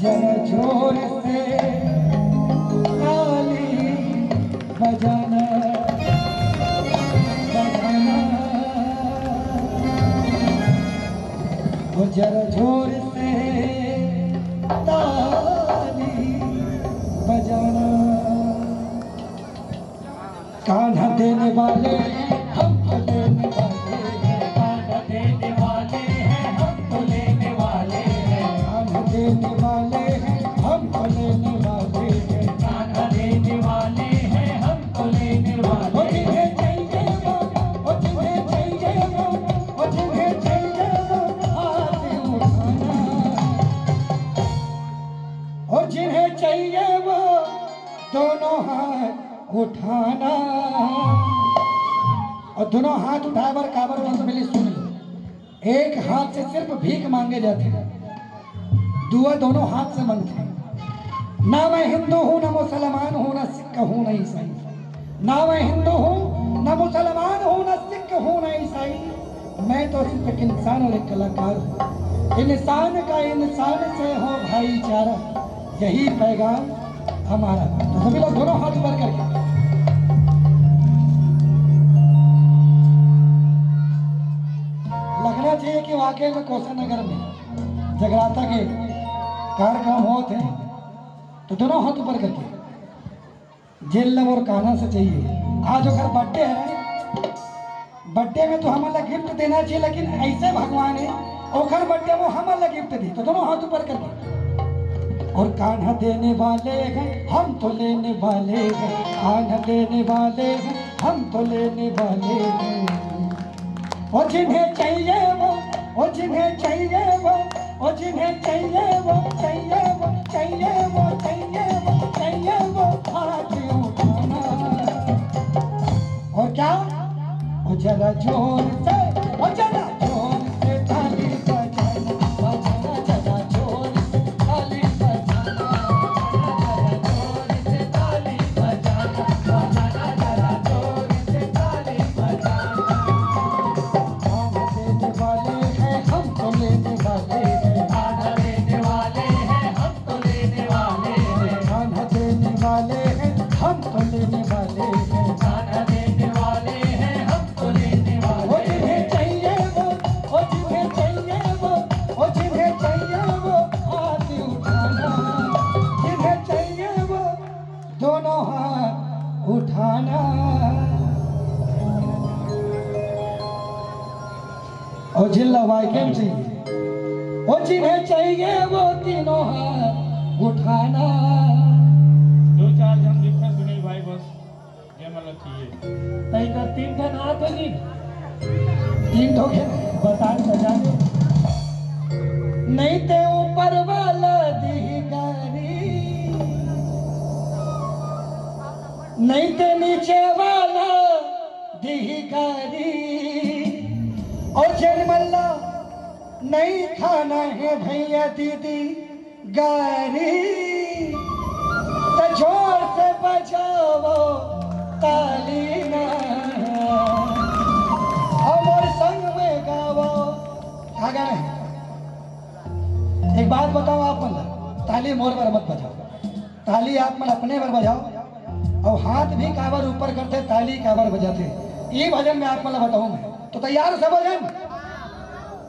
जरा जोर से ताली बजाना बजाना, वो जरा जोर से ताली बजाना। कान्हा देने वाले हमको देने वाले हैं, कान्हा देने वाले हैं हमको लेने वाले हैं, कान्हा देने वाले हैं हमको लेने वाले हैं, कान्हा देने वाले हैं हमको लेने वाले। ओ जिन्हें चाहिए वो, ओ जिन्हें चाहिए वो, ओ जिन्हें चाहिए वो हाथ उठाना, ओ जिन्हें चाहिए वो दोनों हाथ उठाना। और दोनों हाथ उठाए बर काबर से मिली सुनी, एक हाथ से सिर्फ भीख मांगे जाते हैं, दुआ दोनों हाथ से मांगते हैं। ना मैं हिंदू हूं, ना मुसलमान हूं, ना सिख हूं, ना ईसाई। ना मैं हिंदू हूं, ना मुसलमान हूं, ना सिख हूं, ना ईसाई। मैं तो सिर्फ एक इंसान और एक कलाकार हूं। इंसान का इंसान से हो भाईचारा, यही पैगाम हमारा। तो सभी लोग दोनों हाथ ऊपर करके लगना चाहिए कि वाकई में कौशल नगर में जगराता के कार्यक्रम होते हैं। तो दोनों हाथ ऊपर करके जेल और कान्हा से चाहिए। आज अगर बर्थडे है ना, बर्थडे में तो हमारा गिफ्ट देना चाहिए, लेकिन ऐसे भगवान है ओखर बर्थडे में हमारा गिफ्ट दी। तो दोनों हाथ ऊपर करके, और कान्हा देने वाले हैं हम तो लेने वाले हैं, कान्हा देने वाले हैं हम तो लेने वाले हैं। और जिन्हें चाहिए वो, और जिन्हें चाहिए वो, और जिन्हें चाहिए वो, चाहिए वो, चाहिए वो, चाहिए वो, चाहिए वो हाथ उठाना। और क्या, और जरा जोर से, और जरा जोर से ताली बजाना बजाना, जरा जोर से ताली बजाना जरा जोर से ताली बजाना बजाना, जरा जोर से ताली बजाना। कान्हा देने वाले हैं हम तो लेने वाले हैं, कान्हा देने वाले हैं हम तो लेने वाले हैं, कान्हा देने वाले हैं हम तो लेने वाले हैं, कान्हा देने वाले हैं हम तो लेने वाले। वो जिन्हें चाहिए वो, वो जिन्हें चाहिए वो, वो जिन्हें चाहिए वो हाथ उठाना, जिन्हें चाहिए वो दोनों हाथ उठाना। और जिला वाइकेम चाहिए, वो जिन्हें चाहिए वो तीनों हाथ उठाना। दो चार जन दिखा सुनील भाई बस ये मतलब चाहिए। नहीं तो तीन जन हाथ होगी, तीन ठोके बता सजा दे। नहीं ते ऊपर वाला अधिकारी, नहीं ते नीचे वाला अधिकारी। और जनमल्ला नहीं खाना है भैया दीदी गारी, तो जोर से बजाओ ताली ना, और संग में गाओ। क्या गाना है? एक बात बताओ, आप मतलब ताली मोर पर मत बजाओ, ताली आप मन अपने पर बजाओ, और हाथ भी काबर ऊपर करते, ताली काबर बजाते। ये भजन में आप मतलब बताऊं मैं, तो तैयार से भजन।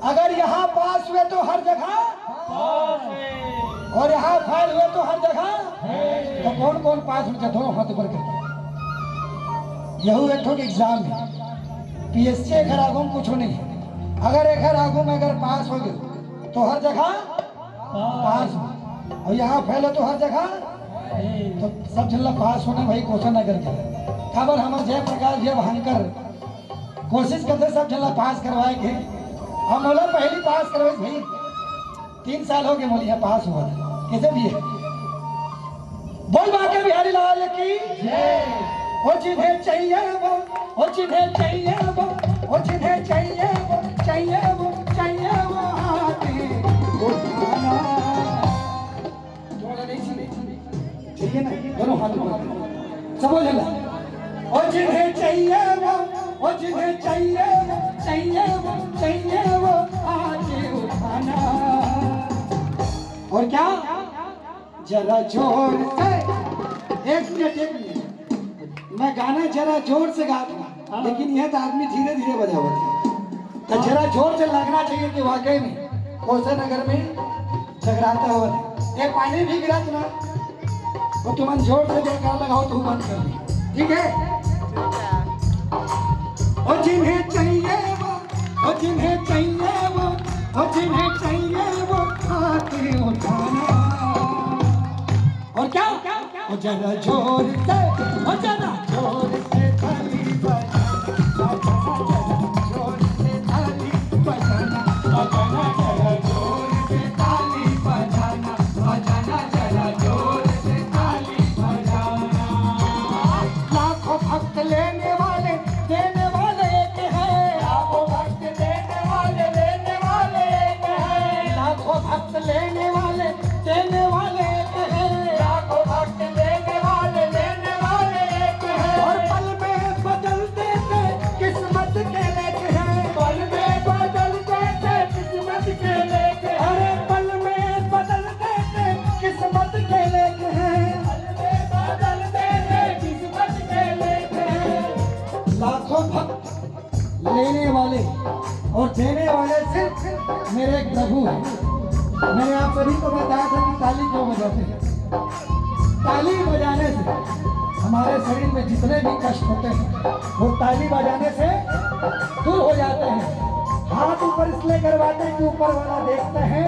अगर यहाँ पास हुए तो हर जगह, और यहाँ फेल हुए तो हर जगह। तो कौन कौन पास हो जाए? दोनों हाथ ऊपर करके। यहू एक ठोक एग्जाम है, पीएससी एक आगू में कुछ नहीं है। अगर एक आगू में अगर पास हो गए तो हर जगह पास हो, और यहाँ फेल हो तो हर जगह। तो सब जल्ला पास होने भाई क्वेश्चन न करके खबर हमारे जयप्रकाश जय भानकर कोशिश करते सब जल्ला पास करवाए थे। हम बोला पहली पास करवाए भाई, 3 साल हो गए बोलिए पास हुआ था कैसे भी है। बोल बाके बिहारी लाल की वो जिन्हें चाहिए वो, वो जिन्हें चाहिए वो, वो जिन्हें चाहिए वो, चाहिए वो, चाहिए वो हाथ उठाना। चाहिए ना दोनों हाथ समझ ला। और जिन्हें चाहिए वो, वो जिन्हें चाहिए वो, चाहिए वो, चाहिए वो हाथ उठाना। और क्या जरा जोर से, एक मिनट, मैं गाना जरा जोर से गाता हूँ, लेकिन यह तो आदमी धीरे धीरे बजावत है, तो जरा जोर से लगना चाहिए कि वाकई में कोसे नगर में जगराता हुआ है। ये पानी भी गिरा ना, वो तुम जोर से जयकार लगाओ तो बंद कर दी, ठीक है? ओ जिन्हें चाहिए वो, ओ जिन्हें चाहिए वो, ओ जिन्हें चाहिए वो हाथी उठाना। और क्या? ओ जरा जोर से, ओ जरा जोर से ताली बजाना, जोर से ताली बजाना, बजाना जरा जोर से ताली बजाना, बजाना जरा जोर से ताली बजाना। लाखों भक्त लेने वाले देने वाले एक है, लाखों भक्त देने वाले एक है, लाखों भक्त लेने वाले देने वाले एक है, लाखों भक्त लेने वाले एक है। और पल में बदल देते किस्मत के लेख है, पल में बदल देते किस्मत के लेख है, अरे पल में बदल देते किस्मत के लेख है, पल में बदल देते किस्मत के लेख है। लाखों भक्त लेने वाले और देने वाले सिर्फ मेरे एक प्रभु हैं। मैंने आप सभी को बताया था कि ताली क्यों बजाते हैं। ताली बजाने से हमारे शरीर में जितने भी कष्ट होते हैं वो ताली बजाने से दूर हो जाते हैं। हाथ ऊपर इसलिए करवाते हैं कि ऊपर वाला देखते हैं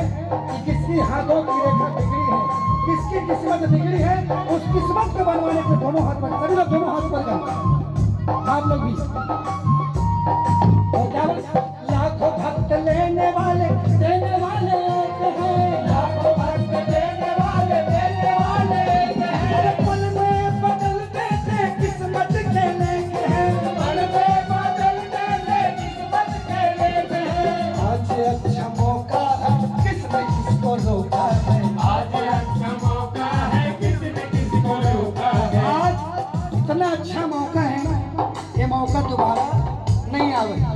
कि किसकी हाथों की रेखा बिगड़ी है, किसकी किस्मत बिगड़ी है, उस किस्मत को बनवाने के दोनों हाथ पर, सभी लोग दोनों हाथ पर करते हैं, आप लोग भी। और क्या बोले? लाखों भक्त लेने वाले देने वाले एक है, लाखों भक्त लेने वाले एक है, पल में बदल देते किस्मत के लेख है, पल में बदल देते किस्मत के लेख है। आज अच्छा मौका है, किसने किसको रोका है, आज अच्छा मौका है, किसने किसको रोका है। आज इतना अच्छा मौका है ना, ये मौका दोबारा नहीं आवेगा।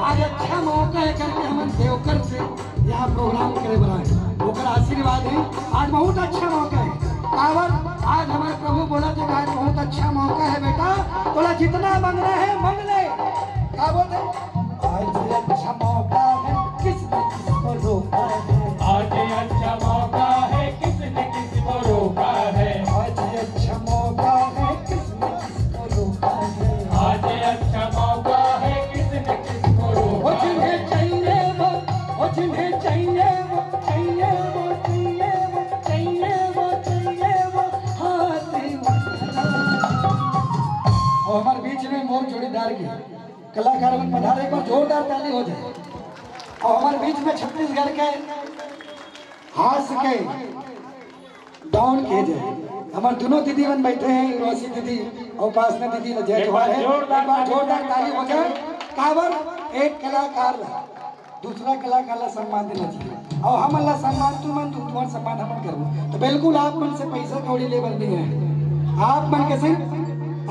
आज अच्छा मौका है करके हम देवकर से यहाँ प्रोग्राम करे बनाए, ओकर आशीर्वाद है। आज बहुत अच्छा मौका है कावर, आज हमारे प्रभु बोला था कि आज बहुत अच्छा मौका है बेटा, बोला जितना मांगना है मांग ले। क्या बोलते? आज अच्छा मौका है, किसने किसको रोका है, आज अच्छा मौका है, किसने किसको रोका है, आज अच्छा मौका है, किसने किसको रोका है, आज अच्छा मौका है, किसने किसको वो रोका है। जिन्हें चाहिए वो, वो जिन्हें चाहिए वो, चाहिए वो, चाहिए वो, चाहिए वो, चाहिए वो हाथी उठाना। और हमारे बीच में मोर जोड़ीदार की कलाकार पधारे, एक बार जोरदार ताली हो जाए। और हमारे बीच में छत्तीसगढ़ के हास के डाउन किए जाए। हमारे दोनों दीदी बन बैठे हैं, रोशी दीदी और उपासना दीदी जय जवाहर है। एक बार जोरदार ताली हो जाए। कावर एक कलाकार ला, दूसरा कलाकार ला सम्मान देना चाहिए, और हम अल्लाह सम्मान तुम्हारा सम्मान हम करो। तो बिल्कुल आप मन से पैसा कौड़ी लेबर नहीं है, आप मन के सिर्फ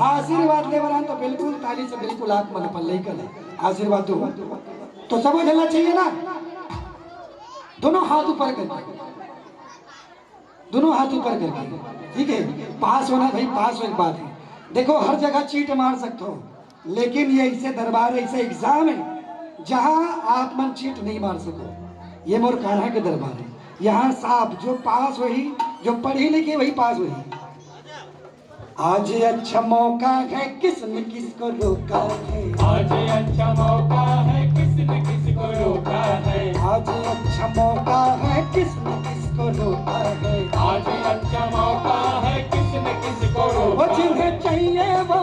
आशीर्वाद लेबर हैं, तो बिल्कुल ताली से बिल्कुल आप मन पर लेकर आशीर्वाद दो। तो समझ लेना चाहिए ना, दोनों हाथ ऊपर करके, दोनों हाथ ऊपर करके, ठीक है? पास होना भाई, पास हो एक बात है। देखो हर जगह चीट मार सकते हो, लेकिन ये ऐसे दरबार, ऐसे एग्जाम है जहां आप मन चीट नहीं मार सको। ये मोर कान्हा के दरबार है, यहाँ साफ जो पास वही, जो पढ़ी लिखी वही पास वही। आज अच्छा मौका है, किसने किसको रोका है, आज अच्छा मौका है, किसने किसको रोका है, आज अच्छा मौका है, किसने किसको रोका है, आज अच्छा मौका है, किसने किसको वो रोका है। जिन्हें चाहिए वो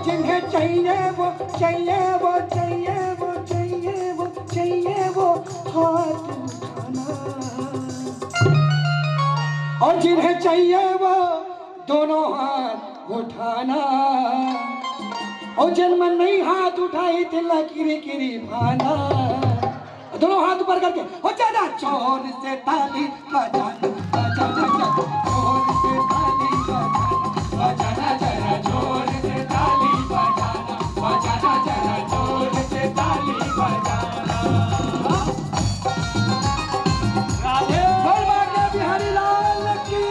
जिन्हें चाहिए वो, चाहिए वो, चाहिए वो, चाहिए वो, चाहिए वो हाथ उठाना। और जिन्हें चाहिए वो दोनों हाथ उठाना, और जन्म नहीं हाथ उठाई तिल्ला किरी किरी भाना। दोनों हाथ ऊपर करके हो जाना, चोर से ताली बजाना, बजाना चोर से ताली बजाना, बजाना जरा जोर से ताली बजाना, बजाना जरा जोर से ताली बजाना। राधे बिहारी लाल की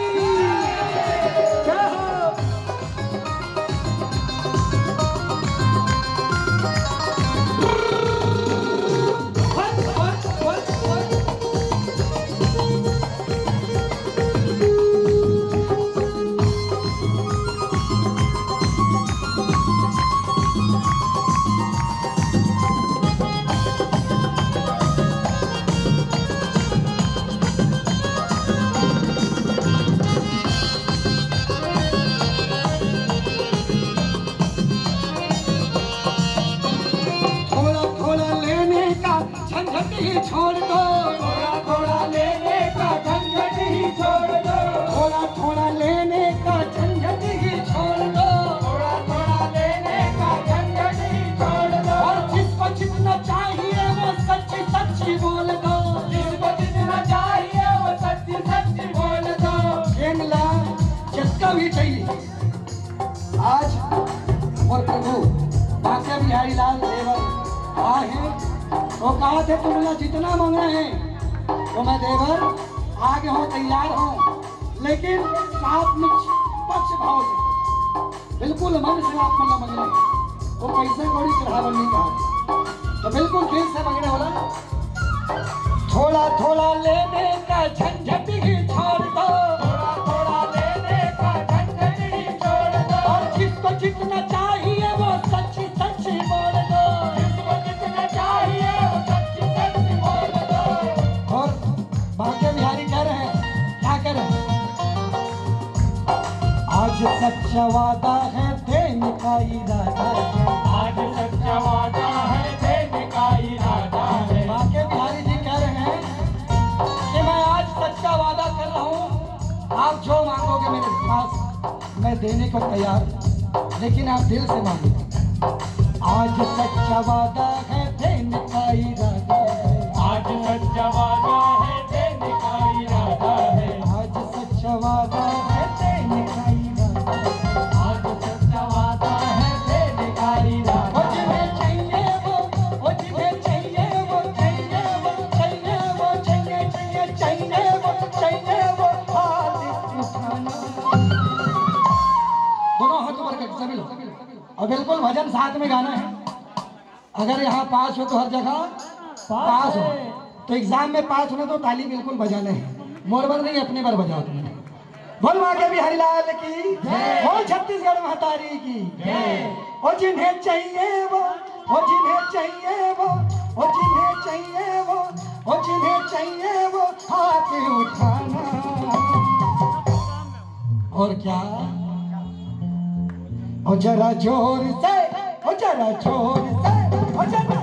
भी चाहिए। आज और प्रभु बाके बिहारी लाल देवर आए हैं, वो कहा थे तुम ना जितना मांग रहे हैं तो मैं देवर आगे हो, तैयार हूँ, लेकिन साथ में पक्ष भाव से, बिल्कुल मन से आप मतलब मांग रहे हैं। वो पैसे कौड़ी चढ़ावा नहीं कहा, तो बिल्कुल दिल से मांगने वाला। थोड़ा थोड़ा लेने का झंझट ही छोड़ दो, थोड़ा थोड़ा लेने का झंझट ही छोड़ दो, और जिसको जितना चाहिए वो सच्ची सच्ची बोल दो, जिसको जितना चाहिए वो सच्ची सच्ची बोल दो। और बाके बिहारी कह रहे हैं, क्या कह रहे हैं? आज सच्चा वादा है देने का इरादा है, आज सच्चा वादा है देने का इरादा है। बाके बिहारी जी कह रहे हैं कि मैं आज सच्चा वादा कर रहा हूँ, आप जो मांगोगे मेरे पास मैं देने को तैयार हूँ, लेकिन आप दिल से मांगो। आज सच्चा वादा है देने का इरादा है, आज सच्चा वादा है देने का इरादा है, आज सच्चा वादा है देने का इरादा है। आज सच्चा वादा है देने का इरादा वो जिन्हें चाहिए वो जिन्हें चाहिए वो चाहिए वो चाहिए वो चाहिए चाहिए चाहिए वो हाथ उठाना। दोनों हाथ ऊपर करके सभी लोग, और बिल्कुल भजन साथ में गाना है। अगर यहाँ पास हो तो हर जगह पास हो, तो एग्जाम में पास होना तो ताली बिल्कुल बजाना है, मोर पर नहीं अपने पर बजाओ तुमने। बोल बाके बिहारी लाल की, बोल छत्तीसगढ़ महतारी की। वो जिन्हें चाहिए वो जिन्हें चाहिए वो जिन्हें चाहिए वो जिन्हें चाहिए वो हाथ उठाना। और क्या, ओ जरा जोर से, ओ जरा जोर से, ओ जरा